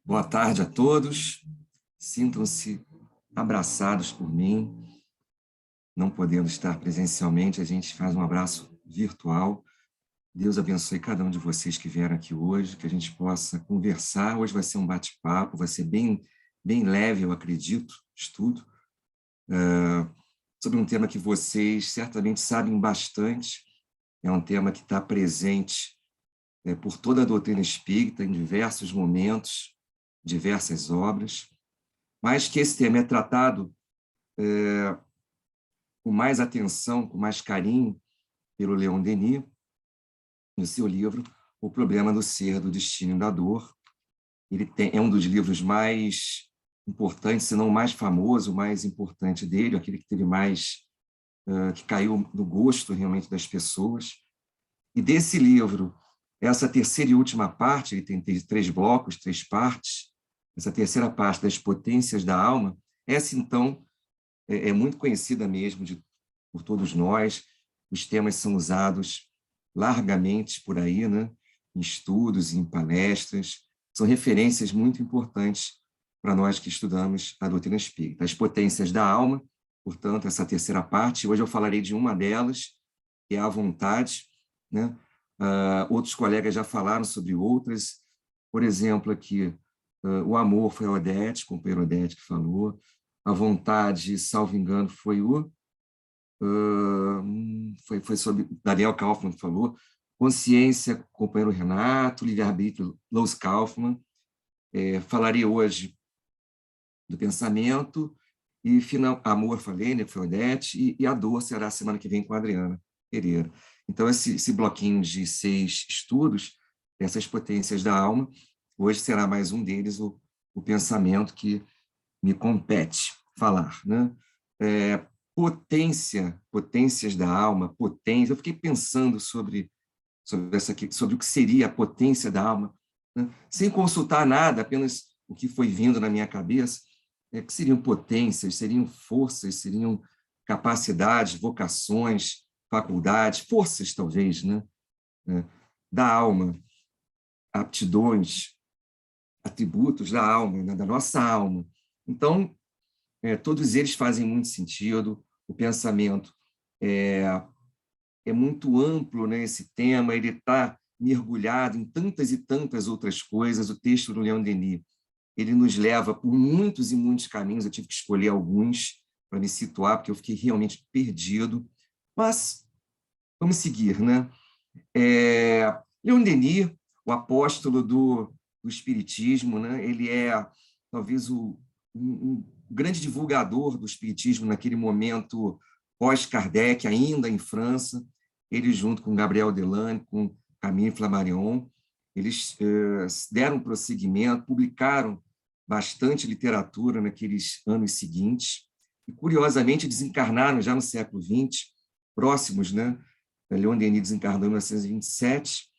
Boa tarde a todos. Sintam-se abraçados por mim. Não podendo estar presencialmente, a gente faz um abraço virtual. Deus abençoe cada um de vocês que vieram aqui hoje, que a gente possa conversar. Hoje vai ser um bate-papo, vai ser bem leve, eu acredito, estudo, sobre um tema que vocês certamente sabem bastante. É um tema que está presente por toda a doutrina espírita, em diversos momentos, diversas obras, mas que esse tema é tratado com mais atenção, com mais carinho, pelo Leon Denis, no seu livro O Problema do Ser, do Destino e da Dor. É um dos livros mais importantes, se não o mais famoso, o mais importante dele, aquele que teve mais, que caiu no gosto realmente das pessoas. E desse livro, essa terceira e última parte, ele tem 3 blocos, 3 partes, essa terceira parte das potências da alma, essa, então, é muito conhecida mesmo por todos nós. Os temas são usados largamente por aí, né? Em estudos, em palestras. São referências muito importantes para nós que estudamos a doutrina espírita. As potências da alma, portanto, essa terceira parte. Hoje eu falarei de uma delas, que é a vontade, né? Outros colegas já falaram sobre outras. Por exemplo, aqui, o amor foi a Odete, companheiro Odete que falou. A vontade, salvo engano, foi foi sobre Daniel Kaufmann que falou. Consciência, companheiro Renato. Livre-arbítrio, Lois Kaufmann. Falaria hoje do pensamento. E final, amor, falei, né, que foi Odete. E a dor será a semana que vem com a Adriana Pereira. Então, esse bloquinho de 6 estudos, essas potências da alma, hoje será mais um deles, o pensamento que me compete falar, né? Potências da alma, potência. Eu fiquei pensando sobre o que seria a potência da alma, né? Sem consultar nada, apenas o que foi vindo na minha cabeça, que seriam potências, seriam forças, seriam capacidades, vocações, faculdades, forças talvez, né? Da alma, aptidões, atributos da alma, né? Da nossa alma. Então, todos eles fazem muito sentido. O pensamento é muito amplo, né, esse tema, ele está mergulhado em tantas e tantas outras coisas. O texto do Leon Denis, ele nos leva por muitos e muitos caminhos. Eu tive que escolher alguns para me situar, porque eu fiquei realmente perdido. Mas vamos seguir, né? Leon Denis, o apóstolo do Espiritismo, né? Ele é talvez um grande divulgador do Espiritismo naquele momento pós-Kardec, ainda em França. Ele, junto com Gabriel Delane, com Camille Flammarion, eles deram prosseguimento, publicaram bastante literatura naqueles anos seguintes, e, curiosamente, desencarnaram já no século XX, próximos, né? Leon Denis desencarnou em 1927,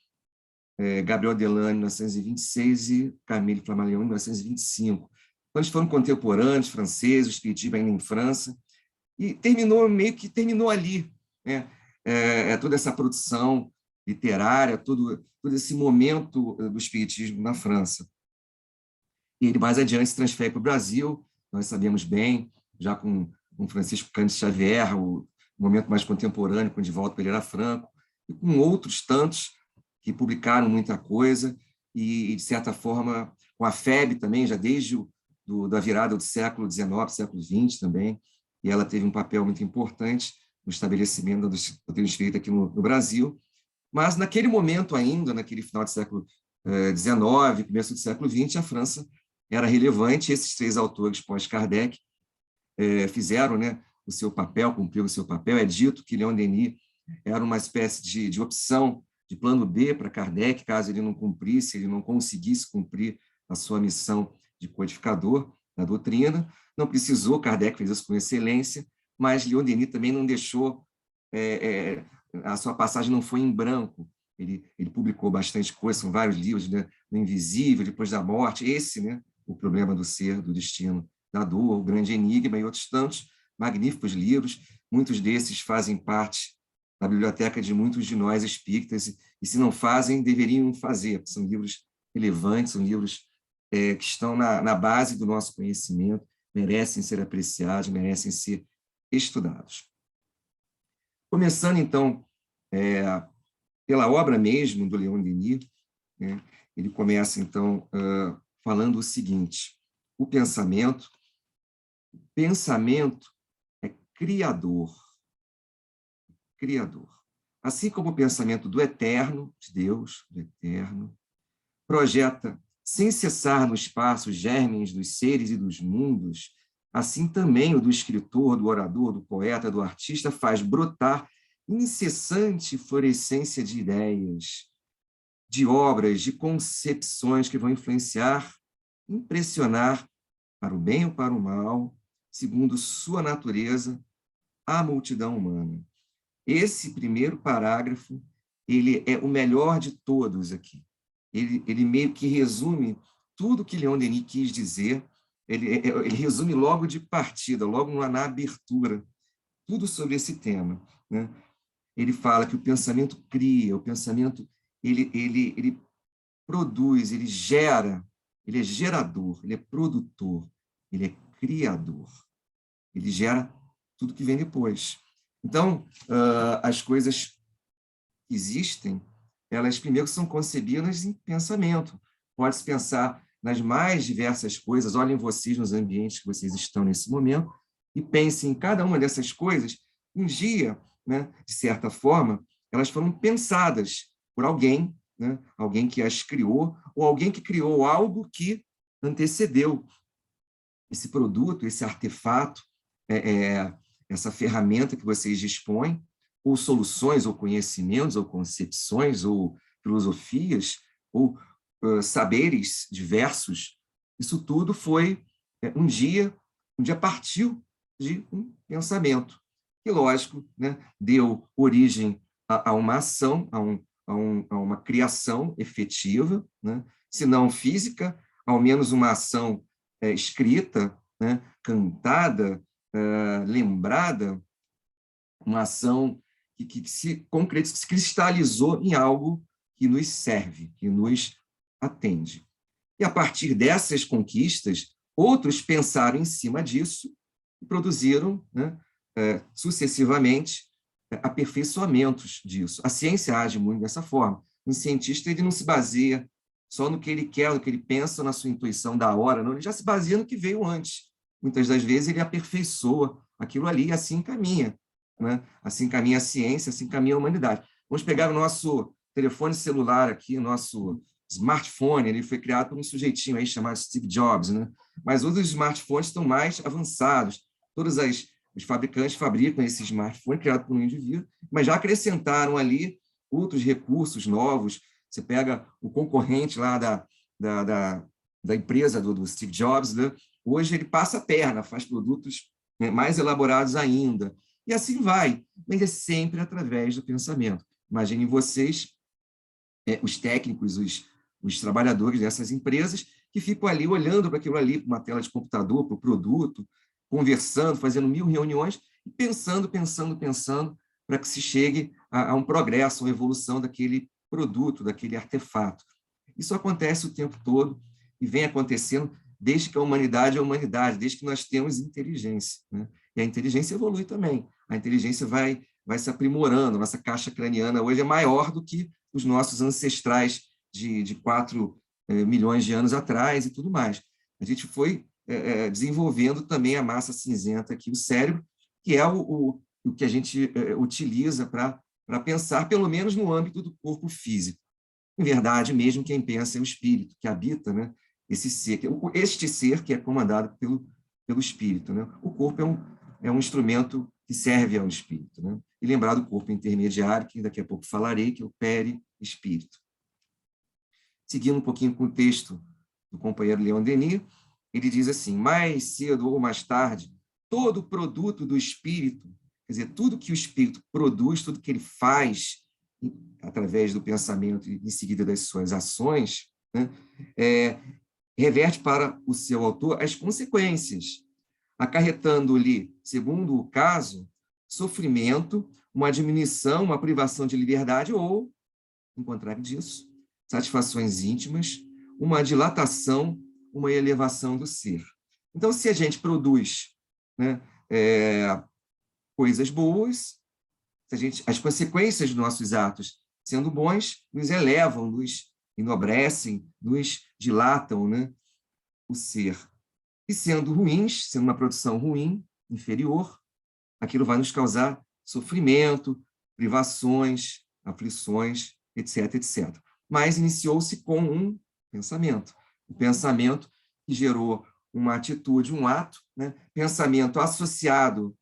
Gabriel Delane em 1926 e Camille Flammarion em 1925. Então, eles foram contemporâneos, franceses, o espiritismo ainda em França, e meio que terminou ali, né? Toda essa produção literária, todo esse momento do espiritismo na França. E ele, mais adiante, se transfere para o Brasil. Nós sabemos bem, já com Francisco Cândido Xavier, o momento mais contemporâneo, com Divaldo Pereira Franco, e com outros tantos que publicaram muita coisa, e de certa forma, com a FEB também, já desde da virada do século XIX, século XX também, e ela teve um papel muito importante no estabelecimento da doutrina espírita aqui no Brasil. Mas, naquele momento ainda, naquele final do século XIX, começo do século XX, a França era relevante. Esses 3 autores pós-Kardec fizeram, né, o seu papel, cumpriram o seu papel. É dito que Leon Denis era uma espécie de opção, de plano B para Kardec, caso ele não cumprisse, ele não conseguisse cumprir a sua missão de codificador da doutrina. Não precisou, Kardec fez isso com excelência, mas Leon Denis também não deixou, a sua passagem não foi em branco. Ele publicou bastante coisa, são vários livros, né? O Invisível, Depois da Morte, esse, né? O Problema do Ser, do Destino, da Dor, O Grande Enigma e outros tantos magníficos livros. Muitos desses fazem parte da biblioteca de muitos de nós espíritas, e se não fazem, deveriam fazer, porque são livros relevantes, são livros que estão na base do nosso conhecimento, merecem ser apreciados, merecem ser estudados. Começando, então, pela obra mesmo do Leon Denis, né, ele começa, então, falando o seguinte: o pensamento é criador. Criador. Assim como o pensamento do eterno, de Deus, do eterno, projeta sem cessar no espaço os germes dos seres e dos mundos, assim também o do escritor, do orador, do poeta, do artista faz brotar incessante florescência de ideias, de obras, de concepções que vão influenciar, impressionar, para o bem ou para o mal, segundo sua natureza, a multidão humana. Esse primeiro parágrafo, ele é o melhor de todos aqui. Ele meio que resume tudo que Leon Denis quis dizer, ele resume logo de partida, logo na abertura, tudo sobre esse tema, né? Ele fala que o pensamento cria, o pensamento ele produz, ele gera, ele é gerador, ele é produtor, ele é criador. Ele gera tudo que vem depois. Então, as coisas que existem, elas primeiro são concebidas em pensamento. Pode-se pensar nas mais diversas coisas, olhem vocês nos ambientes que vocês estão nesse momento e pensem em cada uma dessas coisas. Um dia, né, de certa forma, elas foram pensadas por alguém, né, alguém que as criou, ou alguém que criou algo que antecedeu esse produto, esse artefato, essa ferramenta que vocês dispõem, ou soluções, ou conhecimentos, ou concepções, ou filosofias, ou saberes diversos. Isso tudo foi, um dia partiu de um pensamento, que, lógico, né, deu origem a uma ação, a uma criação efetiva, né, se não física, ao menos uma ação escrita, né, cantada, lembrada, uma ação que se concretizou, se cristalizou em algo que nos serve, que nos atende. E, a partir dessas conquistas, outros pensaram em cima disso e produziram, né, sucessivamente, aperfeiçoamentos disso. A ciência age muito dessa forma. Um cientista, ele não se baseia só no que ele quer, no que ele pensa, na sua intuição da hora, não, ele já se baseia no que veio antes. Muitas das vezes ele aperfeiçoa aquilo ali e assim caminha, né? Assim caminha a ciência, assim caminha a humanidade. Vamos pegar o nosso telefone celular aqui, o nosso smartphone, ele foi criado por um sujeitinho aí chamado Steve Jobs, né? Mas os smartphones estão mais avançados. Os fabricantes fabricam esse smartphone criado por um indivíduo, mas já acrescentaram ali outros recursos novos. Você pega o concorrente lá da empresa do Steve Jobs, né? Hoje ele passa a perna, faz produtos, né, mais elaborados ainda. E assim vai, mas é sempre através do pensamento. Imaginem vocês, os técnicos, os trabalhadores dessas empresas, que ficam ali olhando para aquilo ali, para uma tela de computador, para o produto, conversando, fazendo 1000 reuniões, e pensando, para que se chegue a um progresso, uma evolução daquele produto, daquele artefato. Isso acontece o tempo todo e vem acontecendo desde que a humanidade é a humanidade, desde que nós temos inteligência, né? E a inteligência evolui também. A inteligência vai se aprimorando. Nossa caixa craniana hoje é maior do que os nossos ancestrais de 4 milhões de anos atrás e tudo mais. A gente foi desenvolvendo também a massa cinzenta aqui, o cérebro, que é o que a gente utiliza para pensar, pelo menos no âmbito do corpo físico. Em verdade, mesmo quem pensa é o espírito, que habita, né, este ser que é comandado pelo espírito, né? O corpo é um instrumento que serve ao espírito, né? E lembrar do corpo intermediário, que daqui a pouco falarei, que é o perispírito. Seguindo um pouquinho com o texto do companheiro Leon Denis, ele diz assim: mais cedo ou mais tarde, todo produto do espírito, quer dizer, tudo que o espírito produz, tudo que ele faz através do pensamento e em seguida das suas ações, né, reverte para o seu autor as consequências, acarretando-lhe, segundo o caso, sofrimento, uma diminuição, uma privação de liberdade ou, em contrário disso, satisfações íntimas, uma dilatação uma elevação do ser. Então, se a gente produz, né, coisas boas, as consequências dos nossos atos, sendo bons, nos elevam, nos enobrecem, nos dilatam, né, o ser. E sendo ruins, sendo uma produção ruim, inferior, aquilo vai nos causar sofrimento, privações, aflições, etc, etc. Mas iniciou-se com um pensamento. O pensamento que gerou uma atitude, um ato, né? Pensamento associado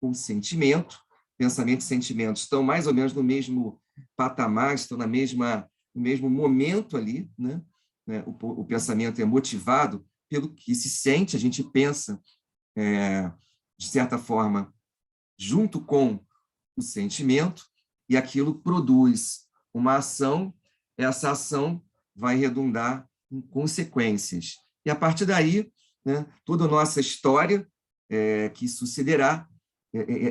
com sentimento. Pensamento e sentimento estão mais ou menos no mesmo patamar, estão no mesmo momento ali, né? O pensamento é motivado pelo que se sente, a gente pensa, de certa forma, junto com o sentimento, e aquilo produz uma ação, essa ação vai redundar em consequências. E, a partir daí, né, toda a nossa história que sucederá,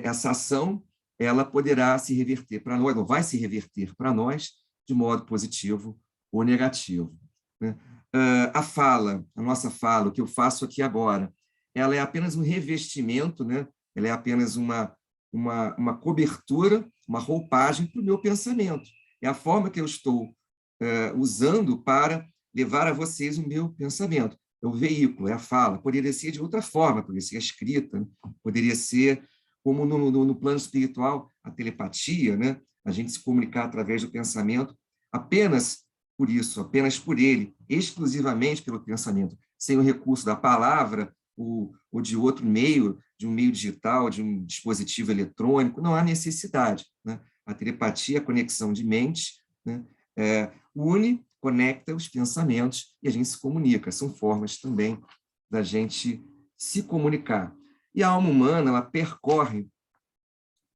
essa ação, ela poderá se reverter para nós, ou vai se reverter para nós, de modo positivo ou negativo. Né? A nossa fala, o que eu faço aqui agora, ela é apenas um revestimento, né? Ela é apenas uma cobertura, uma roupagem para o meu pensamento. É a forma que eu estou usando para levar a vocês o meu pensamento. É o veículo, é a fala. Poderia ser de outra forma, poderia ser a escrita, poderia ser, como no plano espiritual, a telepatia, né? A gente se comunicar através do pensamento, apenas por isso, apenas por ele, exclusivamente pelo pensamento, sem o recurso da palavra ou de outro meio, de um meio digital, de um dispositivo eletrônico, não há necessidade. Né? A telepatia, a conexão de mentes, né? Une, conecta os pensamentos e a gente se comunica. São formas também da gente se comunicar. E a alma humana, ela percorre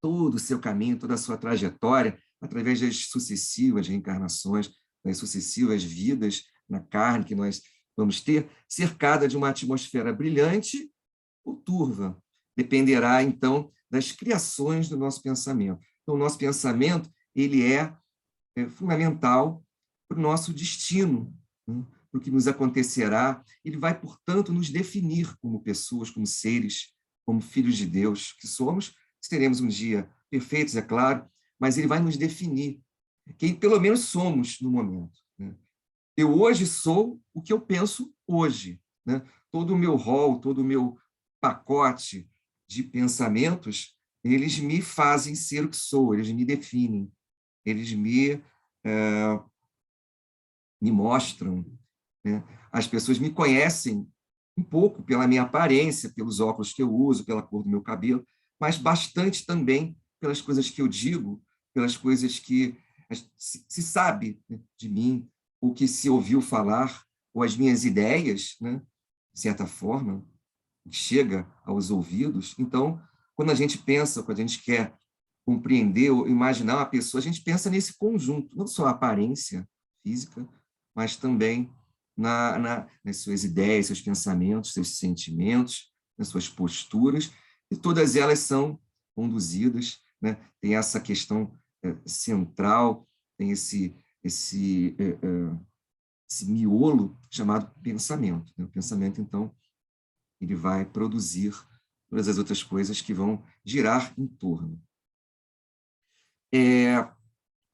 todo o seu caminho, toda a sua trajetória, através das sucessivas reencarnações, das sucessivas vidas na carne que nós vamos ter, cercada de uma atmosfera brilhante ou turva. Dependerá, então, das criações do nosso pensamento. Então, o nosso pensamento ele é fundamental para o nosso destino, né? Para o que nos acontecerá. Ele vai, portanto, nos definir como pessoas, como seres, como filhos de Deus que somos. Seremos um dia perfeitos, é claro, mas ele vai nos definir quem pelo menos somos no momento. Né? Eu hoje sou o que eu penso hoje. Né? Todo o meu rol, todo o meu pacote de pensamentos, eles me fazem ser o que sou, eles me definem, eles me mostram. Né? As pessoas me conhecem um pouco pela minha aparência, pelos óculos que eu uso, pela cor do meu cabelo, mas bastante também pelas coisas que eu digo, pelas coisas que se sabe, né, de mim, o que se ouviu falar, ou as minhas ideias, né, de certa forma, chega aos ouvidos. Então, quando a gente pensa, quando a gente quer compreender ou imaginar uma pessoa, a gente pensa nesse conjunto, não só a aparência física, mas também nas suas ideias, seus pensamentos, seus sentimentos, nas suas posturas, e todas elas são conduzidas, né? Tem essa questão central, tem esse miolo chamado pensamento. Né? O pensamento, então, ele vai produzir todas as outras coisas que vão girar em torno.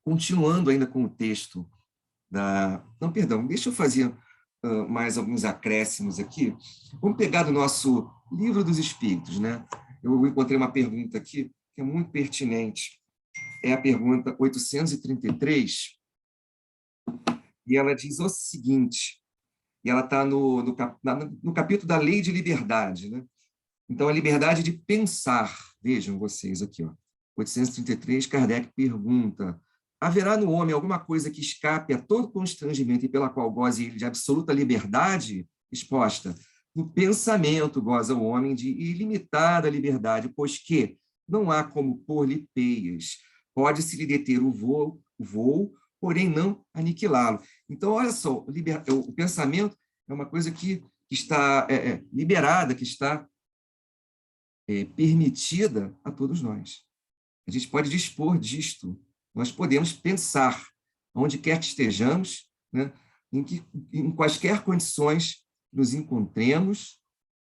Continuando ainda com o texto Não, perdão, deixa eu fazer mais alguns acréscimos aqui. Vamos pegar do nosso Livro dos Espíritos, né? Eu encontrei uma pergunta aqui que é muito pertinente. É a pergunta 833, e ela diz o seguinte, e ela está no capítulo da Lei de Liberdade, né? Então, a liberdade de pensar. Vejam vocês aqui, ó. 833, Kardec pergunta: haverá no homem alguma coisa que escape a todo constrangimento e pela qual goze ele de absoluta liberdade? Resposta: no pensamento goza o homem de ilimitada liberdade, pois que não há como pôr-lhe peias. Pode-se lhe deter o voo, porém não aniquilá-lo. Então, olha só, o pensamento é uma coisa que está liberada, que está permitida a todos nós. A gente pode dispor disto. Nós podemos pensar, onde quer que estejamos, né, em quaisquer condições nos encontremos,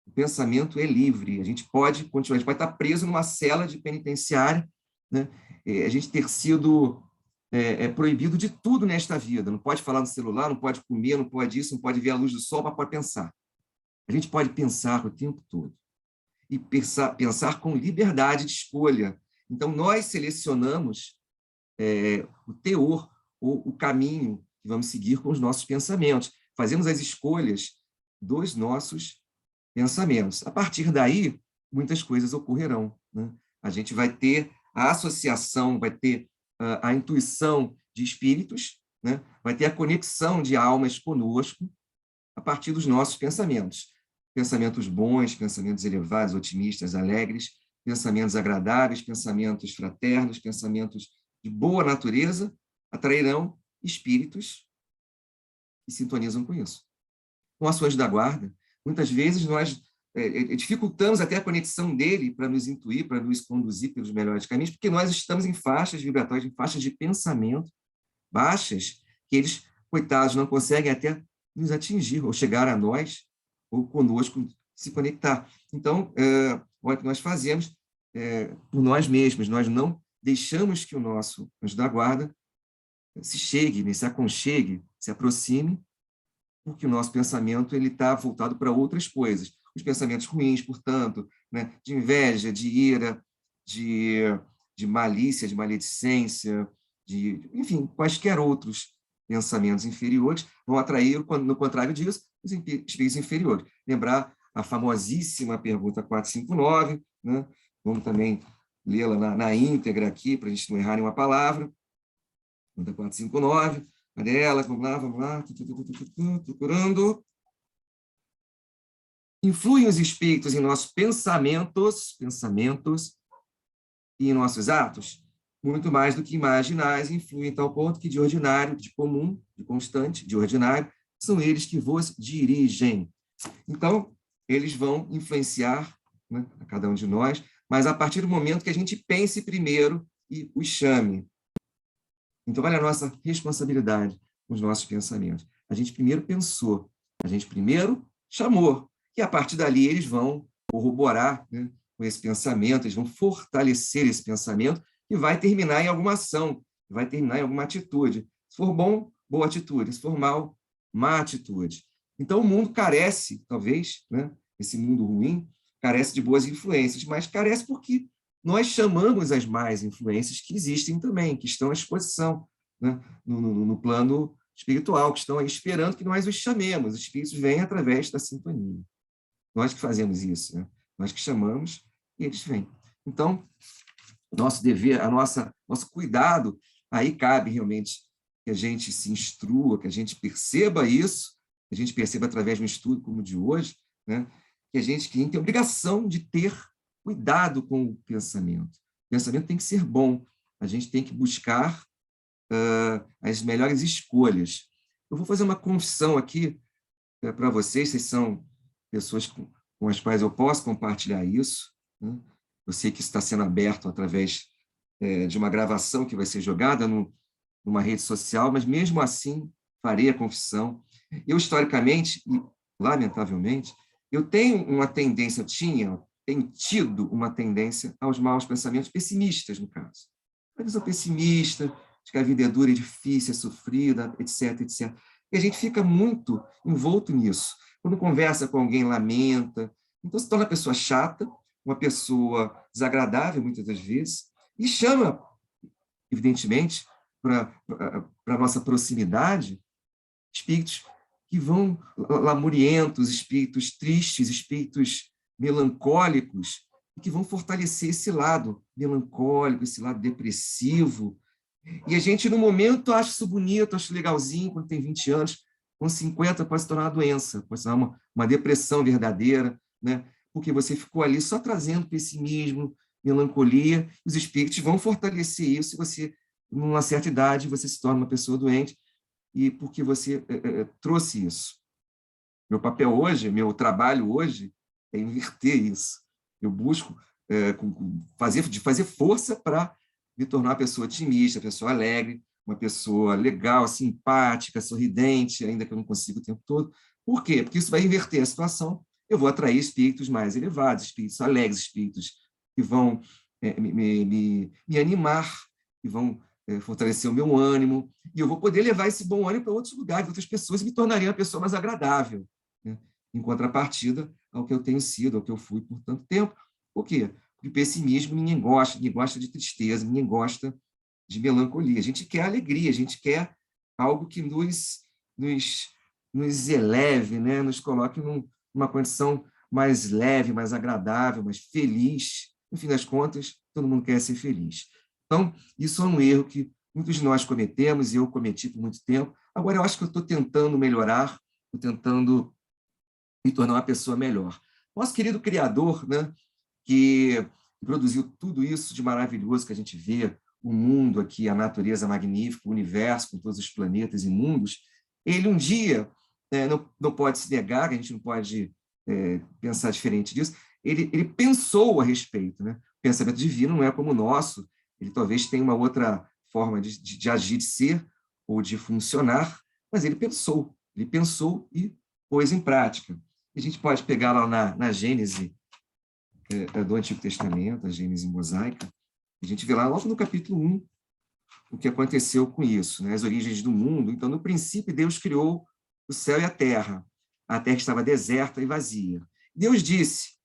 o pensamento é livre, a gente pode continuar, a gente pode estar preso numa cela de penitenciária, né? A gente ter sido proibido de tudo nesta vida, não pode falar no celular, não pode comer, não pode isso, não pode ver a luz do sol, mas pode pensar. A gente pode pensar o tempo todo, e pensar com liberdade de escolha. Então, nós selecionamos o teor, ou o caminho que vamos seguir com os nossos pensamentos. Fazemos as escolhas dos nossos pensamentos. A partir daí, muitas coisas ocorrerão, né? A gente vai ter a associação, vai ter a intuição de espíritos, né? Vai ter a conexão de almas conosco a partir dos nossos pensamentos. Pensamentos bons, pensamentos elevados, otimistas, alegres, pensamentos agradáveis, pensamentos fraternos, pensamentos de boa natureza, atrairão espíritos que sintonizam com isso. Com ações da guarda, muitas vezes nós dificultamos até a conexão dele para nos intuir, para nos conduzir pelos melhores caminhos, porque nós estamos em faixas vibratórias, em faixas de pensamento baixas, que eles, coitados, não conseguem até nos atingir, ou chegar a nós, ou conosco se conectar. Então, olha o que nós fazemos por nós mesmos, nós não deixamos que o nosso anjo da guarda se chegue, se aconchegue, se aproxime, porque o nosso pensamento está voltado para outras coisas. Os pensamentos ruins, portanto, né, de inveja, de ira, de malícia, de maledicência, enfim, quaisquer outros pensamentos inferiores vão atrair, no contrário disso, os espíritos inferiores. Lembrar a famosíssima pergunta 459, né? Vamos também lê-la na íntegra aqui, para a gente não errar nenhuma palavra. Pergunta 459, cadê ela? Vamos lá. Procurando. Influem os espíritos em nossos pensamentos e em nossos atos? Muito mais do que imaginais, influem em tal ponto que de ordinário, de comum, de constante, de ordinário, são eles que vos dirigem. Então, eles vão influenciar, né, a cada um de nós, mas a partir do momento que a gente pense primeiro e os chame. Então, olha a nossa responsabilidade com os nossos pensamentos. A gente primeiro pensou, a gente primeiro chamou, e a partir dali eles vão corroborar, né, com esse pensamento, eles vão fortalecer esse pensamento e vai terminar em alguma ação, vai terminar em alguma atitude. Se for bom, boa atitude. Se for mal, má atitude. Então, o mundo carece, talvez, né, esse mundo ruim, carece de boas influências, mas carece porque nós chamamos as más influências que existem também, que estão à exposição, né, no plano espiritual, que estão aí esperando que nós os chamemos. Os espíritos vêm através da sintonia. Nós que fazemos isso, né? Nós que chamamos e eles vêm. Então, nosso dever, nosso cuidado, aí cabe realmente que a gente se instrua, que a gente perceba isso, que a gente perceba através de um estudo como o de hoje, né? Que a gente tem obrigação de ter cuidado com o pensamento. O pensamento tem que ser bom, a gente tem que buscar as melhores escolhas. Eu vou fazer uma confissão aqui para vocês são pessoas com as quais eu posso compartilhar isso, né? Eu sei que isso está sendo aberto através de uma gravação que vai ser jogada numa rede social, mas mesmo assim farei a confissão. Eu, historicamente, e lamentavelmente, eu tenho uma tendência, tenho tido uma tendência aos maus pensamentos pessimistas, no caso. A visão pessimista, de que a vida é dura, é difícil, é sofrida, etc, etc. E a gente fica muito envolto nisso. Quando conversa com alguém, lamenta. Então, se torna uma pessoa chata, uma pessoa desagradável, muitas das vezes, e chama, evidentemente, para a nossa proximidade, espíritos que vão lamurientos, espíritos tristes, espíritos melancólicos, e que vão fortalecer esse lado melancólico, esse lado depressivo. E a gente, no momento, acha isso bonito, acha legalzinho, quando tem 20 anos, com 50 pode se tornar uma doença, pode se tornar uma depressão verdadeira, né? Porque você ficou ali só trazendo pessimismo, melancolia, os espíritos vão fortalecer isso, e você, numa certa idade, você se torna uma pessoa doente, e porque você trouxe isso. Meu papel hoje, meu trabalho hoje, é inverter isso. Eu busco fazer força para me tornar uma pessoa otimista, uma pessoa alegre, uma pessoa legal, simpática, sorridente, ainda que eu não consiga o tempo todo, Por quê? Porque isso vai inverter a situação. Eu vou atrair espíritos mais elevados, espíritos alegres, espíritos que vão me animar, que vão fortalecer o meu ânimo, e eu vou poder levar esse bom ânimo para outros lugares, outras pessoas, e me tornaria uma pessoa mais agradável, né? Em contrapartida ao que eu tenho sido, ao que eu fui por tanto tempo. Por quê? Porque pessimismo ninguém gosta de tristeza, ninguém gosta de melancolia. A gente quer alegria, a gente quer algo que nos eleve, né? Nos coloque numa condição mais leve, mais agradável, mais feliz. No fim das contas, todo mundo quer ser feliz. Então, isso é um erro que muitos de nós cometemos, e eu cometi por muito tempo. Agora, eu acho que eu estou tentando melhorar, estou tentando me tornar uma pessoa melhor. Nosso querido Criador, né, que produziu tudo isso de maravilhoso que a gente vê, o mundo aqui, a natureza magnífica, o universo com todos os planetas e mundos, ele um dia, não pode se negar, a gente não pode pensar diferente disso, ele pensou a respeito. Né? O pensamento divino não é como o nosso, ele talvez tenha uma outra forma de agir, de ser ou de funcionar, mas ele pensou e pôs em prática. A gente pode pegar lá na Gênese do Antigo Testamento, a Gênese mosaica, a gente vê lá logo no capítulo 1 o que aconteceu com isso, né? As origens do mundo. Então, no princípio, Deus criou o céu e a terra. A terra estava deserta e vazia. Deus disse,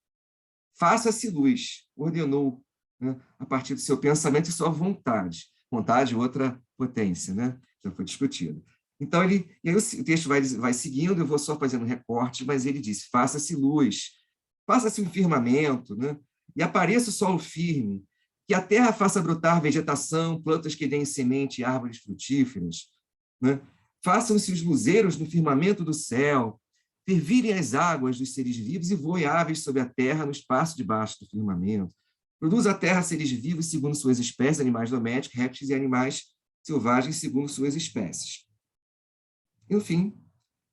faça-se luz, ordenou, né, a partir do seu pensamento e sua vontade. Vontade, outra potência, né? Já foi discutido. Então, e aí o texto vai seguindo, eu vou só fazendo recorte, mas ele disse, faça-se luz, faça-se um firmamento, né? E apareça o solo firme, que a terra faça brotar vegetação, plantas que deem semente e árvores frutíferas, né? Façam-se os luzeiros no firmamento do céu, fervirem as águas dos seres vivos e voem aves sobre a terra no espaço debaixo do firmamento. Produza a terra seres vivos segundo suas espécies, animais domésticos, répteis e animais selvagens segundo suas espécies. Enfim,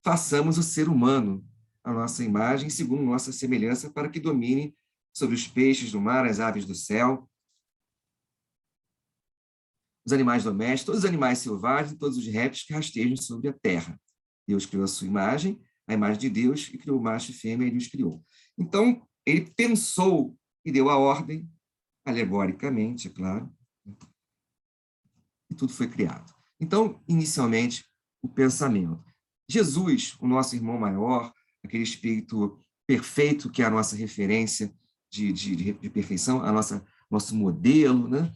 façamos o ser humano a nossa imagem, segundo nossa semelhança, para que domine sobre os peixes do mar, as aves do céu, os animais domésticos, todos os animais selvagens e todos os répteis que rastejam sobre a terra. Deus criou a sua imagem, a imagem de Deus, e criou macho e fêmea, ele os criou. Então, ele pensou e deu a ordem, alegoricamente, é claro, e tudo foi criado. Então, inicialmente, o pensamento. Jesus, o nosso irmão maior, aquele espírito perfeito que é a nossa referência de perfeição, nosso modelo, né?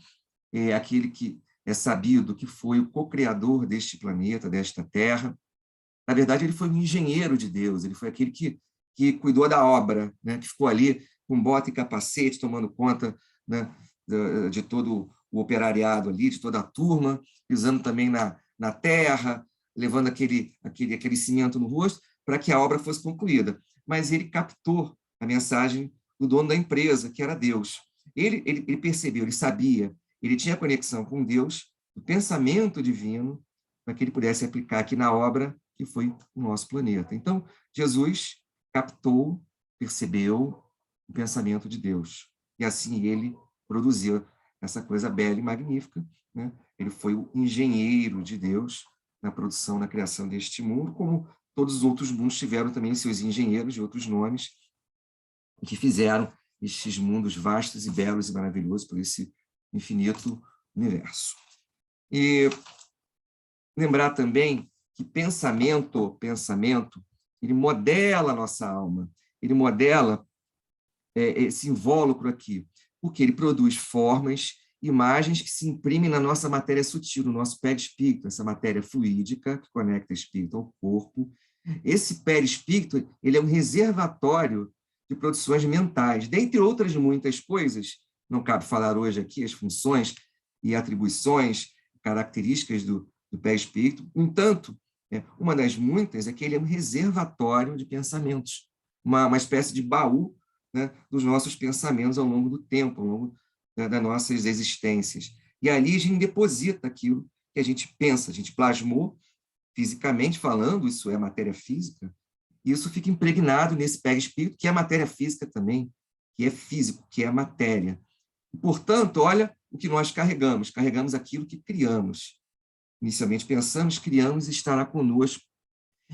É aquele que é sabido que foi o co-criador deste planeta, desta terra. Na verdade, ele foi um engenheiro de Deus, ele foi aquele que cuidou da obra, né? Que ficou ali com bota e capacete, tomando conta, né, de todo o operariado ali, de toda a turma, pisando também na terra, levando aquele cimento no rosto, para que a obra fosse concluída. Mas ele captou a mensagem do dono da empresa, que era Deus. Ele percebeu, ele sabia, ele tinha conexão com Deus, o pensamento divino, para que ele pudesse aplicar aqui na obra que foi o nosso planeta. Então, Jesus captou, percebeu o pensamento de Deus. E assim ele produziu essa coisa bela e magnífica, né? Ele foi o engenheiro de Deus na produção, na criação deste mundo, como todos os outros mundos tiveram também seus engenheiros de outros nomes, que fizeram estes mundos vastos e belos e maravilhosos por esse infinito universo. E lembrar também que pensamento, ele modela a nossa alma, ele modela esse invólucro aqui, porque ele produz formas, imagens que se imprimem na nossa matéria sutil, no nosso perispírito, essa matéria fluídica que conecta o espírito ao corpo. Esse perispírito, ele é um reservatório de produções mentais, dentre outras muitas coisas, não cabe falar hoje aqui as funções e atribuições, características do perispírito. No entanto, uma das muitas é que ele é um reservatório de pensamentos, uma espécie de baú, né, dos nossos pensamentos ao longo do tempo, ao longo, né, das nossas existências. E ali a gente deposita aquilo que a gente pensa, a gente plasmou, fisicamente falando, isso é matéria física, e isso fica impregnado nesse perispírito, que é matéria física também, que é físico, que é matéria. E, portanto, olha o que nós carregamos aquilo que criamos. Inicialmente pensamos, criamos e estará conosco.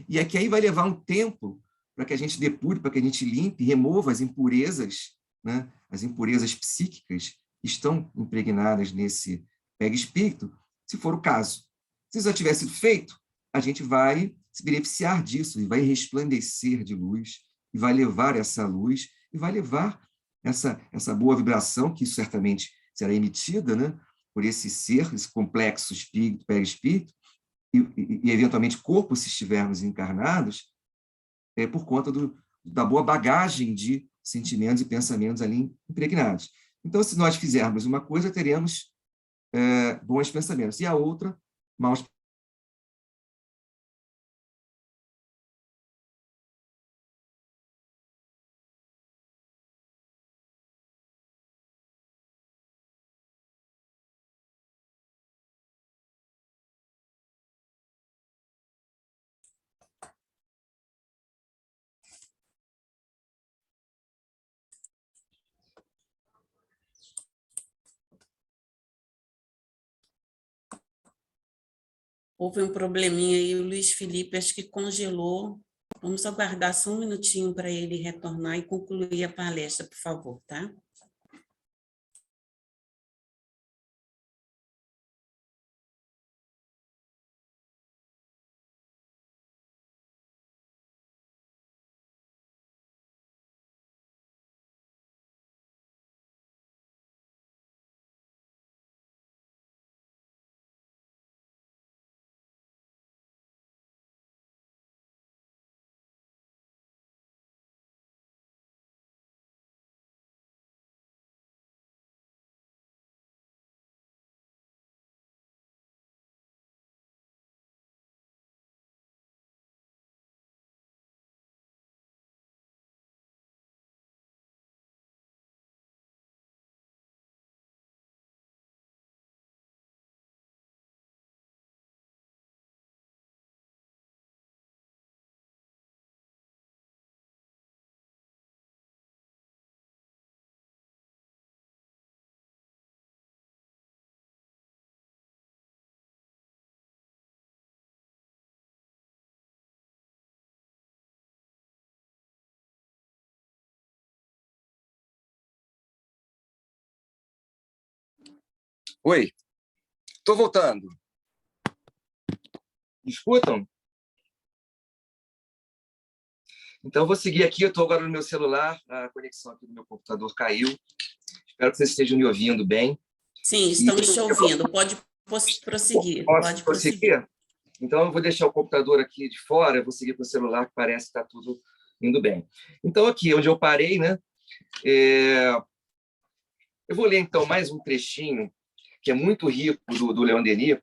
E aqui aí vai levar um tempo para que a gente depure, para que a gente limpe, remova as impurezas, né? As impurezas psíquicas que estão impregnadas nesse perispírito, se for o caso. Se isso já tiver sido feito, a gente vai se beneficiar disso e vai resplandecer de luz, e vai levar essa luz, e vai levar essa boa vibração, que certamente será emitida, né, por esse ser, esse complexo espírito, perispírito, e eventualmente corpo, se estivermos encarnados, por conta da boa bagagem de sentimentos e pensamentos ali impregnados. Então, se nós fizermos uma coisa, teremos bons pensamentos, e a outra, maus. Houve um probleminha aí, o Luiz Felipe acho que congelou. Vamos aguardar só um minutinho para ele retornar e concluir a palestra, por favor, tá? Oi, estou voltando. Escutam? Então, eu vou seguir aqui. Eu estou agora no meu celular, a conexão aqui do meu computador caiu. Espero que vocês estejam me ouvindo bem. Sim, estamos te ouvindo. Pode prosseguir. Posso prosseguir? Então, eu vou deixar o computador aqui de fora, eu vou seguir com o celular, que parece que está tudo indo bem. Então, aqui onde eu parei, né? Eu vou ler, então, mais um trechinho, que é muito rico, do Leon Denis.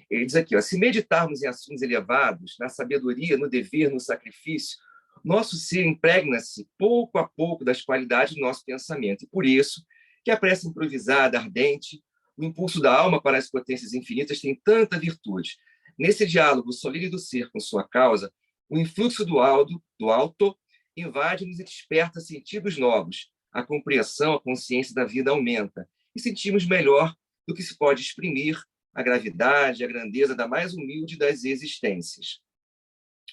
Ele diz aqui, ó, se meditarmos em assuntos elevados, na sabedoria, no dever, no sacrifício, nosso ser impregna-se pouco a pouco das qualidades do nosso pensamento. E por isso que a prece improvisada, ardente, o impulso da alma para as potências infinitas tem tanta virtude. Nesse diálogo solene do ser com sua causa, o influxo do alto invade-nos e desperta sentidos novos. A compreensão, a consciência da vida aumenta. E sentimos melhor do que se pode exprimir a gravidade, a grandeza da mais humilde das existências.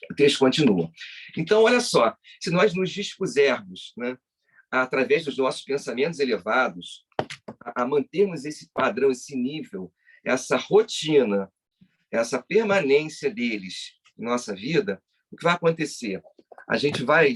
O texto continua. Então, olha só, se nós nos dispusermos, né, através dos nossos pensamentos elevados, a mantermos esse padrão, esse nível, essa rotina, essa permanência deles em nossa vida, o que vai acontecer? A gente vai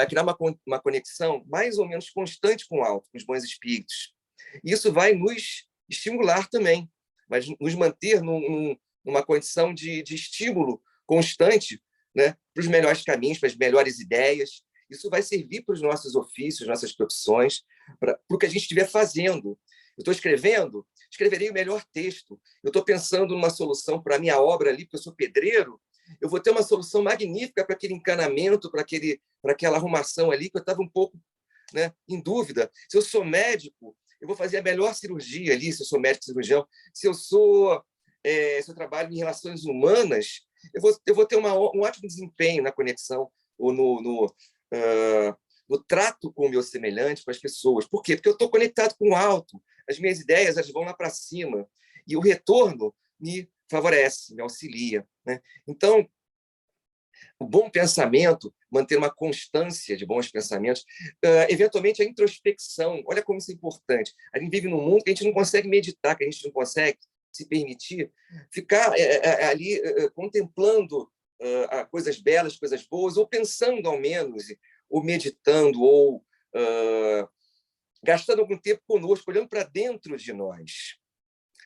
criar uma conexão mais ou menos constante com o alto, com os bons espíritos. Isso vai nos estimular também, vai nos manter numa condição de estímulo constante, né, para os melhores caminhos, para as melhores ideias. Isso vai servir para os nossos ofícios, nossas profissões, para o que a gente estiver fazendo. Eu estou escrevendo, escreverei o melhor texto. Eu estou pensando numa solução para a minha obra ali, porque eu sou pedreiro, eu vou ter uma solução magnífica para aquele encanamento, para aquela arrumação ali, que eu estava um pouco, né, em dúvida. Se eu sou médico, eu vou fazer a melhor cirurgia ali, se eu sou médico cirurgião. Se eu trabalho em relações humanas, eu vou ter um ótimo desempenho na conexão ou no trato com o meu semelhante, com as pessoas. Por quê? Porque eu estou conectado com o alto. As minhas ideias elas vão lá para cima. E o retorno me favorece, me auxilia, né? Então, O bom pensamento, manter uma constância de bons pensamentos, eventualmente a introspecção. Olha como isso é importante. A gente vive num mundo que a gente não consegue meditar, que a gente não consegue se permitir ficar ali contemplando coisas belas, coisas boas, ou pensando ao menos, ou meditando, ou gastando algum tempo conosco, olhando para dentro de nós.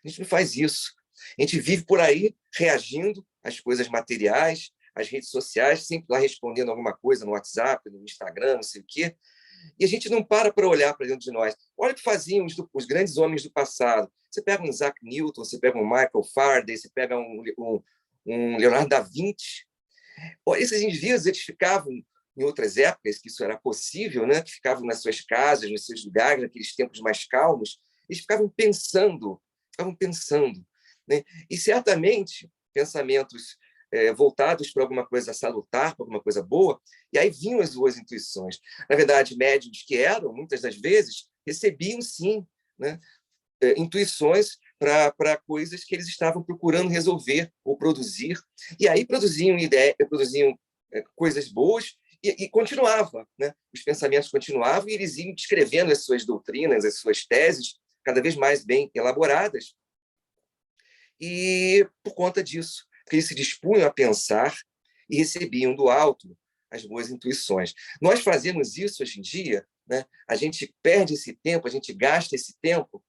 A gente não faz isso. A gente vive por aí reagindo às coisas materiais, às redes sociais, sempre lá respondendo alguma coisa no WhatsApp, no Instagram, não sei o quê. E a gente não para olhar para dentro de nós. Olha o que faziam os grandes homens do passado. Você pega um Isaac Newton, você pega um Michael Faraday, você pega um Leonardo da Vinci. Olha, esses indivíduos, eles ficavam, em outras épocas, que isso era possível, né? Que ficavam nas suas casas, nos seus lugares, naqueles tempos mais calmos, eles ficavam pensando, né? E certamente pensamentos voltados para alguma coisa salutar, para alguma coisa boa, e aí vinham as boas intuições. Na verdade, médiuns que eram, muitas das vezes, recebiam, sim, né, intuições para coisas que eles estavam procurando resolver ou produzir, e aí produziam coisas boas, e continuava, né? Os pensamentos continuavam, e eles iam descrevendo as suas doutrinas, as suas teses, cada vez mais bem elaboradas, e por conta disso, porque eles se dispunham a pensar e recebiam do alto as boas intuições. Nós fazemos isso hoje em dia, né? A gente perde esse tempo, a gente gasta esse tempo.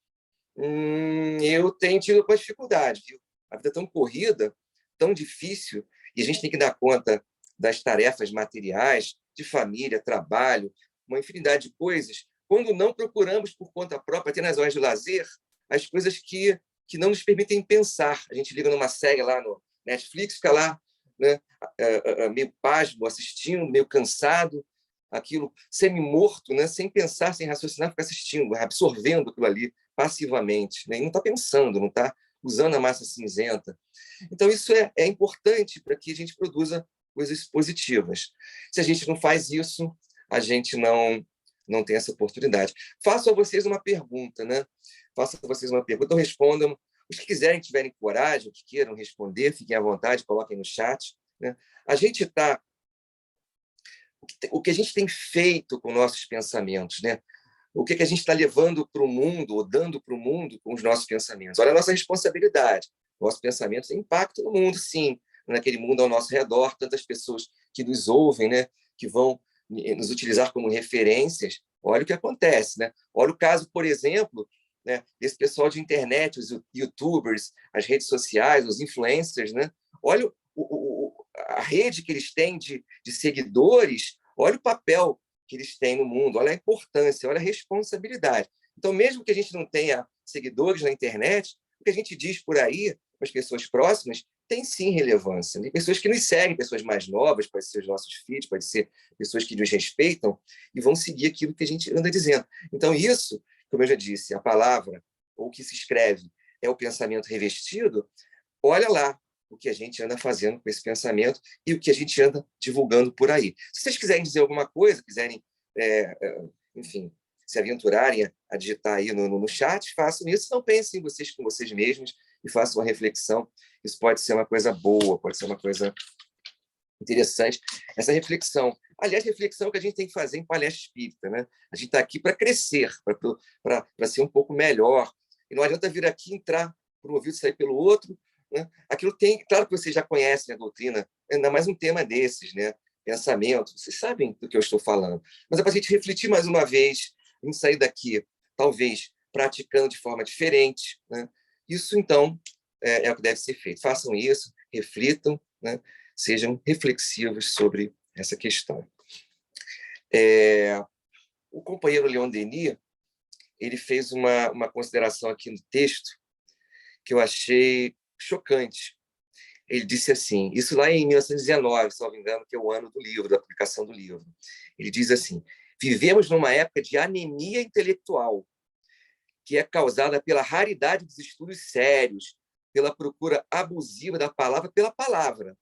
Eu tenho tido uma dificuldade, viu? A vida é tão corrida, tão difícil, e a gente tem que dar conta das tarefas materiais, de família, trabalho, uma infinidade de coisas, quando não procuramos por conta própria, até nas horas de lazer, as coisas que não nos permitem pensar. A gente liga numa série lá no Netflix, fica lá, né, meio pasmo, assistindo, meio cansado, aquilo semi-morto, né, sem pensar, sem raciocinar, fica assistindo, absorvendo aquilo ali passivamente, né, e não está pensando, não está usando a massa cinzenta. Então, isso é importante para que a gente produza coisas positivas. Se a gente não faz isso, a gente não tem essa oportunidade. Faço a vocês uma pergunta, né? Faço a vocês uma pergunta, então respondam. Os que quiserem, tiverem coragem, que queiram responder, fiquem à vontade, coloquem no chat, né? A gente está... O que a gente tem feito com nossos pensamentos, né? O que a gente está levando para o mundo, ou dando para o mundo com os nossos pensamentos? Olha a nossa responsabilidade. Nossos pensamentos têm impacto no mundo, sim. Naquele mundo ao nosso redor, tantas pessoas que nos ouvem, né? Que vão nos utilizar como referências. Olha o que acontece, né? Olha o caso, por exemplo, né, desse pessoal de internet, os youtubers, as redes sociais, os influencers, né? Olha a rede que eles têm de seguidores, olha o papel que eles têm no mundo, olha a importância, olha a responsabilidade. Então, mesmo que a gente não tenha seguidores na internet, o que a gente diz por aí, com as pessoas próximas, tem sim relevância. Tem pessoas que nos seguem, pessoas mais novas, pode ser os nossos filhos, pode ser pessoas que nos respeitam e vão seguir aquilo que a gente anda dizendo. Então, isso, como eu já disse, a palavra, ou o que se escreve, é o pensamento revestido. Olha lá o que a gente anda fazendo com esse pensamento e o que a gente anda divulgando por aí. Se vocês quiserem dizer alguma coisa, quiserem, enfim, se aventurarem a digitar aí no chat, façam isso. Não pensem em vocês com vocês mesmos e façam uma reflexão. Isso pode ser uma coisa boa, pode ser uma coisa interessante. Essa reflexão. Aliás, reflexão que a gente tem que fazer em palestra espírita, né? A gente está aqui para crescer, para ser um pouco melhor. E não adianta vir aqui, entrar por um ouvido e sair pelo outro, né? Aquilo tem, claro que vocês já conhecem a doutrina, ainda mais um tema desses, né? Pensamento, vocês sabem do que eu estou falando. Mas é para a gente refletir mais uma vez, a gente sair daqui, talvez, praticando de forma diferente, né? Isso, então, é o que deve ser feito. Façam isso, reflitam, né? Sejam reflexivos sobre essa questão. O companheiro Leon Denis, ele fez uma consideração aqui no texto que eu achei chocante. Ele disse assim, isso lá em 1919, se não me engano, que é o ano do livro, da publicação do livro. Ele diz assim, vivemos numa época de anemia intelectual, que é causada pela raridade dos estudos sérios, pela procura abusiva da palavra pela palavra,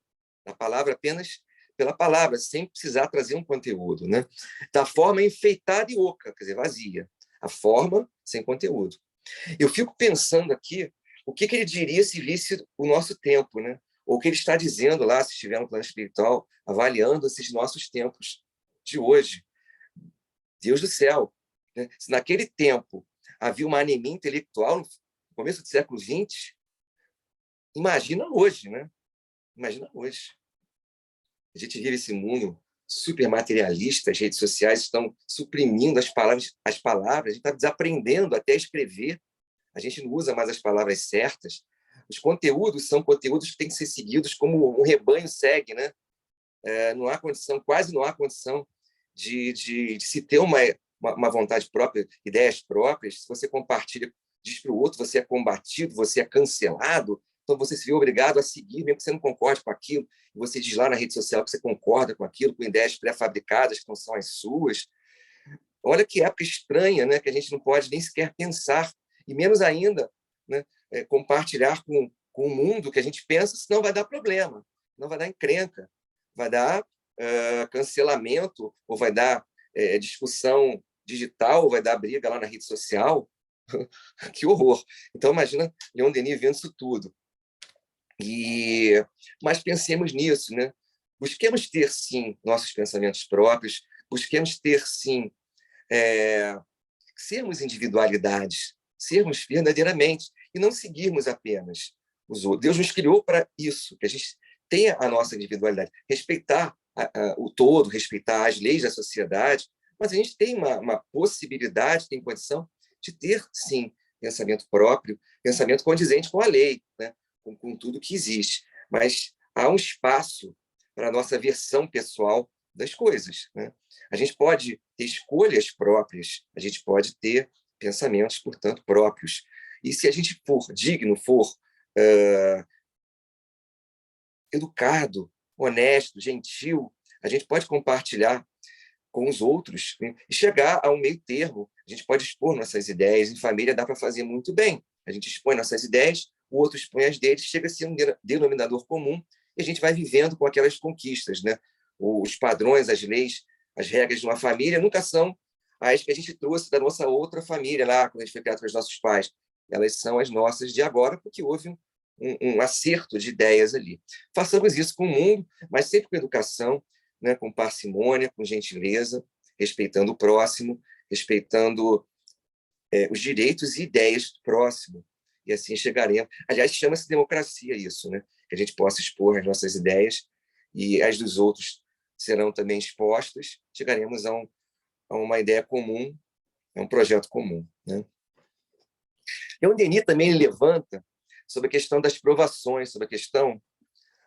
da palavra apenas pela palavra, sem precisar trazer um conteúdo, né? Da forma enfeitada e oca, quer dizer, vazia. A forma sem conteúdo. Eu fico pensando aqui o que ele diria se visse o nosso tempo, né? ou o que ele está dizendo lá, se estiver no plano espiritual, avaliando esses nossos tempos de hoje. Deus do céu, né? Se naquele tempo havia uma anemia intelectual, no começo do século XX, imagina hoje, né? Imagina hoje. A gente vive esse mundo super materialista, as redes sociais estão suprimindo as palavras, a gente está desaprendendo até escrever, a gente não usa mais as palavras certas. Os conteúdos são conteúdos que têm que ser seguidos como um rebanho segue, né? Não há condição, quase não há condição de se ter uma vontade própria, ideias próprias. Se você compartilha, diz para o outro, você é combatido, você é cancelado, então você se vê obrigado a seguir, mesmo que você não concorde com aquilo, e você diz lá na rede social que você concorda com aquilo, com ideias pré-fabricadas que não são as suas. Olha que época estranha, né? Que a gente não pode nem sequer pensar, e menos ainda, né? Compartilhar com o mundo que a gente pensa, senão vai dar problema, não vai dar encrenca, vai dar cancelamento, ou vai dar discussão digital, ou vai dar briga lá na rede social. Que horror! Então, imagina Leon Denis vendo isso tudo. Mas pensemos nisso, né? Busquemos ter, sim, nossos pensamentos próprios, busquemos ter, sim, sermos individualidades, sermos verdadeiramente, e não seguirmos apenas os outros. Deus nos criou para isso, que a gente tenha a nossa individualidade, respeitar o todo, respeitar as leis da sociedade, mas a gente tem uma possibilidade, tem condição de ter, sim, pensamento próprio, pensamento condizente com a lei, né? com tudo que existe. Mas há um espaço para a nossa versão pessoal das coisas, né? A gente pode ter escolhas próprias, a gente pode ter pensamentos, portanto, próprios. E se a gente for digno, for educado, honesto, gentil, a gente pode compartilhar com os outros, né? E chegar a um meio termo. A gente pode expor nossas ideias. Em família dá para fazer muito bem. A gente expõe nossas ideias, o outro expõe as dele, chega a ser um denominador comum, e a gente vai vivendo com aquelas conquistas, né? Os padrões, as leis, as regras de uma família nunca são as que a gente trouxe da nossa outra família lá, quando a gente foi criado pelos nossos pais. Elas são as nossas de agora, porque houve um acerto de ideias ali. Façamos isso com o mundo, mas sempre com educação, né? Com parcimônia, com gentileza, respeitando o próximo, respeitando os direitos e ideias do próximo. E assim chegaremos. Aliás, chama-se democracia isso, né? Que a gente possa expor as nossas ideias e as dos outros serão também expostas. Chegaremos a uma ideia comum, a um projeto comum, né? E o Denis também levanta sobre a questão das provações, sobre a questão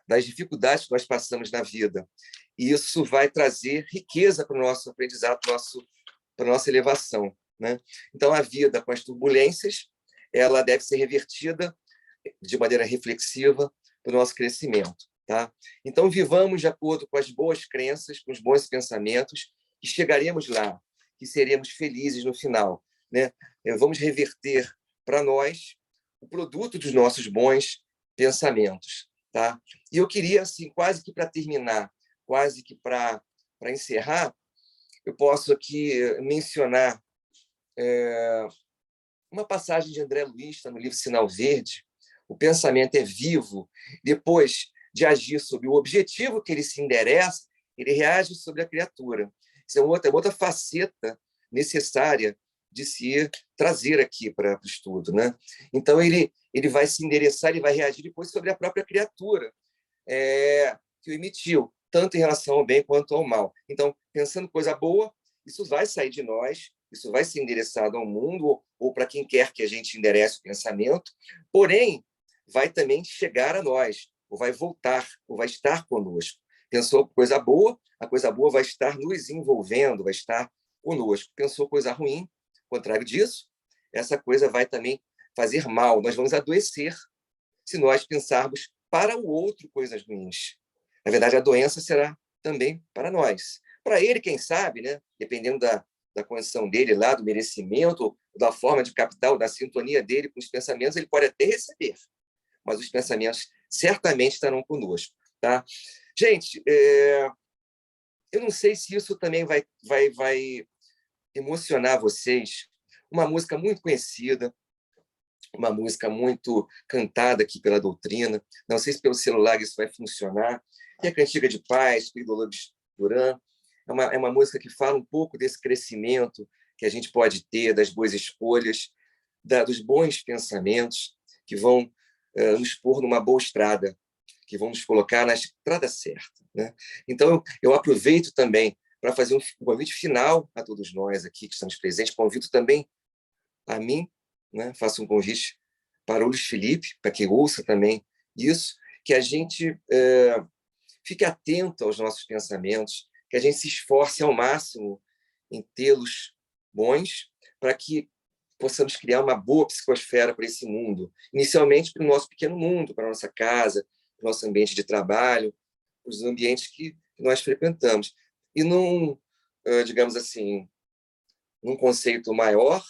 das dificuldades que nós passamos na vida. E isso vai trazer riqueza para o nosso aprendizado, para a nossa elevação, né? Então, a vida com as turbulências, ela deve ser revertida de maneira reflexiva para o nosso crescimento, tá? Então, vivamos de acordo com as boas crenças, com os bons pensamentos, que chegaremos lá, que seremos felizes no final, né? Vamos reverter para nós o produto dos nossos bons pensamentos, tá? E eu queria, assim, quase que para terminar, quase que para encerrar, eu posso aqui mencionar uma passagem de André Luiz, está no livro Sinal Verde. O pensamento é vivo. Depois de agir sobre o objetivo que ele se endereça, ele reage sobre a criatura. Isso é outra faceta necessária de se trazer aqui para o estudo, né? Então, ele vai se endereçar, ele vai reagir depois sobre a própria criatura que o emitiu, tanto em relação ao bem quanto ao mal. Então, pensando coisa boa, isso vai sair de nós, isso vai ser endereçado ao mundo, ou para quem quer que a gente enderece o pensamento, porém, vai também chegar a nós, ou vai voltar, ou vai estar conosco. Pensou coisa boa, a coisa boa vai estar nos envolvendo, vai estar conosco. Pensou coisa ruim, ao contrário disso, essa coisa vai também fazer mal, nós vamos adoecer se nós pensarmos para o outro coisas ruins. Na verdade, a doença será também para nós. Para ele, quem sabe, né? Dependendo da condição dele lá, do merecimento, da forma de capital, da sintonia dele com os pensamentos, ele pode até receber, mas os pensamentos certamente estarão conosco, tá? Gente, eu não sei se isso também vai emocionar vocês. Uma música muito conhecida, uma música muito cantada aqui pela doutrina. Não sei se pelo celular isso vai funcionar. E a Cantiga de Paz, do Dolores Duran, é uma música que fala um pouco desse crescimento que a gente pode ter, das boas escolhas, dos bons pensamentos que vão nos pôr numa boa estrada, que vão nos colocar na estrada certa, né? Então, eu aproveito também para fazer um convite final a todos nós aqui que estamos presentes. Convido também a mim, né? Faço um convite para o Luiz Felipe, para que ouça também isso, que a gente fique atento aos nossos pensamentos, que a gente se esforce ao máximo em tê-los bons, para que possamos criar uma boa psicosfera para esse mundo. Inicialmente para o nosso pequeno mundo, para a nossa casa, para o nosso ambiente de trabalho, os ambientes que nós frequentamos. E digamos assim, num conceito maior,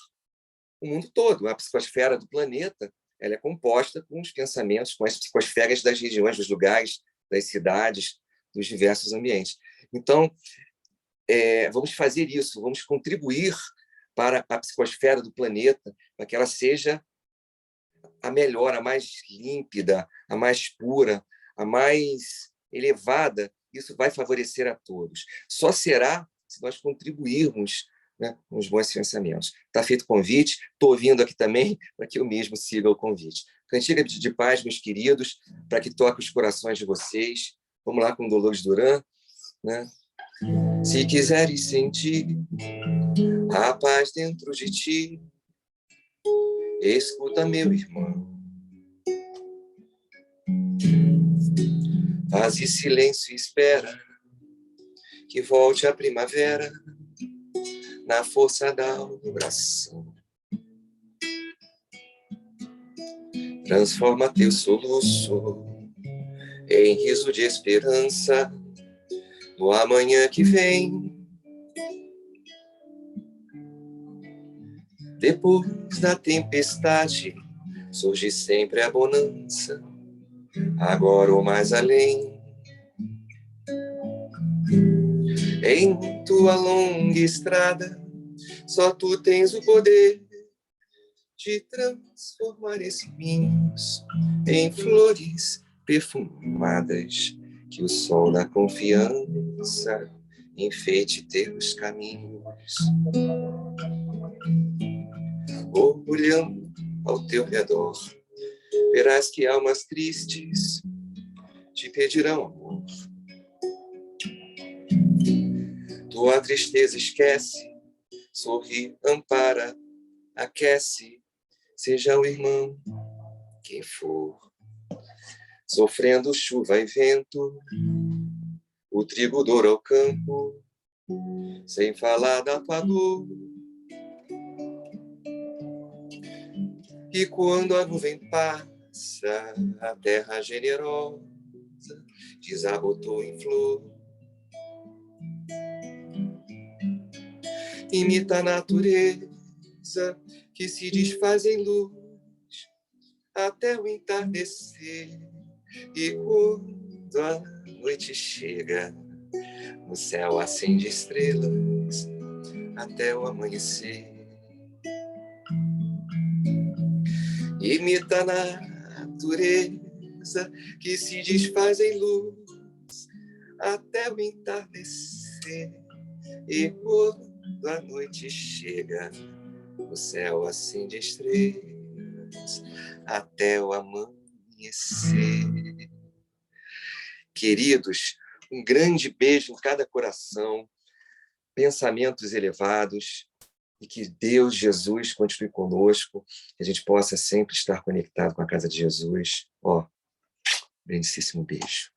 o mundo todo. A psicosfera do planeta, ela é composta com os pensamentos, com as psicosferas das regiões, dos lugares, das cidades, dos diversos ambientes. Então, vamos fazer isso, vamos contribuir para a psicosfera do planeta, para que ela seja a melhor, a mais límpida, a mais pura, a mais elevada. Isso vai favorecer a todos. Só será se nós contribuirmos, né, com os bons pensamentos. Está feito o convite, estou ouvindo aqui também para que eu mesmo siga o convite. Cantiga de Paz, meus queridos, para que toque os corações de vocês. Vamos lá com Dolores Duran, né? Se quiseres sentir a paz dentro de ti, escuta, meu irmão. Faze silêncio e espera que volte a primavera na força da oração. Transforma teu soluço em riso de esperança no amanhã que vem. Depois da tempestade surge sempre a bonança, agora ou mais além. Em tua longa estrada, só tu tens o poder de transformar espinhos em flores perfumadas, que o sol da confiança enfeite teus caminhos. Olhando ao teu redor, verás que almas tristes te pedirão amor. Tua tristeza esquece, sorri, ampara, aquece, seja o irmão quem for. Sofrendo chuva e vento, o trigo doura ao campo, sem falar da tua dor. E quando a nuvem passa, a terra generosa desarrotou em flor. Imita a natureza que se desfaz em luz até o entardecer. E quando a noite chega, no céu acende estrelas até o amanhecer. Imita a natureza que se desfaz em luz até o entardecer. E quando a noite chega, o céu acende estrelas até o amanhecer. Queridos, um grande beijo em cada coração, pensamentos elevados, e que Deus, Jesus, continue conosco, que a gente possa sempre estar conectado com a casa de Jesus. Grandíssimo beijo.